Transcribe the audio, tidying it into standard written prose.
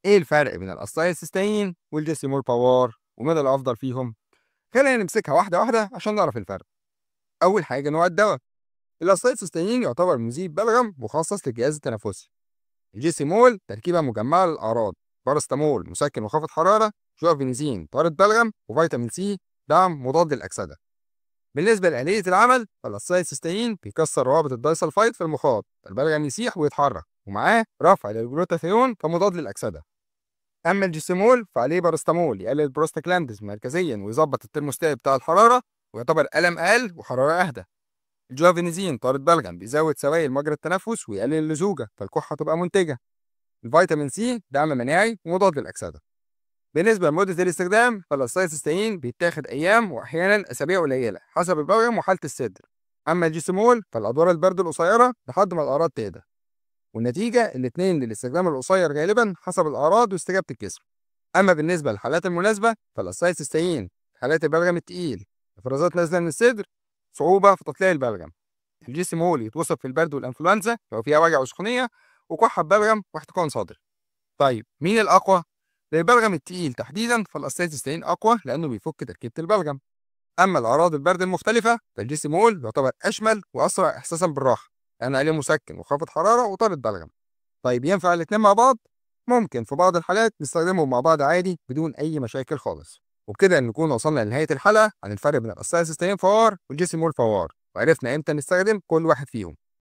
ايه الفرق بين الاسايتوسين والجيسيمول باور ومين الافضل فيهم؟ خلينا نمسكها واحده واحده عشان نعرف الفرق. اول حاجه نوع الدواء. الاسايتوسين يعتبر مذيب بلغم مخصص للجهاز التنفسي. الجيسيمول تركيبه مجمعه للاعراض: بارستامول مسكن وخافض حراره، جوافينيزين طارد بلغم، وفيتامين سي دعم مضاد للاكسده. بالنسبه لآلية العمل، فالاسايتوسين بيكسر روابط الدايسلفايد في المخاط، فالبلغم يسيح ويتحرك، ومعاه رفع للجلوتاثيون كمضاد للاكسده. اما الجسيمول فعليه بارستامول يقلل البروستاجلاندز مركزيا ويظبط الترموستات بتاع الحراره، ويعتبر الم اقل وحراره اهدى. الجوافينيزين طارد بلغم بيزود سوائل مجرى التنفس ويقلل اللزوجه فالكحه تبقى منتجه. الفيتامين سي دعم مناعي ومضاد للاكسده. بالنسبه لمده الاستخدام، فالاسايتوسين بيتاخد ايام واحيانا اسابيع قليله حسب البلغم وحاله الصدر. اما الجسيمول فالادوار البرد القصيره لحد ما الاعراض تهدى. والنتيجه الاثنين للاستخدام القصير غالبا حسب الاعراض واستجابه الجسم. أما بالنسبة للحالات المناسبة فالأسايتوسين حالات البلغم التقيل، إفرازات نازلة من الصدر، صعوبة في تطليع البلغم. الجسيمول يتوصف في البرد والإنفلونزا لو فيها وجع وسخونية وكحة ببلغم واحتقان صدر. طيب مين الأقوى؟ للبلغم التقيل تحديدا فالأسايتوسين أقوى لأنه بيفك تركيبة البلغم. أما الأعراض البرد المختلفة فالجسيمول يعتبر أشمل وأسرع إحساسا بالراحة لأن عليه مسكن وخافض حرارة وطارد بلغم. طيب ينفع الاتنين مع بعض؟ ممكن في بعض الحالات نستخدمهم مع بعض عادي بدون أي مشاكل خالص. وبكده نكون وصلنا لنهاية الحلقة عن الفرق بين الأسايتوسين فوار والجيسيمول فوار، وعرفنا إمتى نستخدم كل واحد فيهم.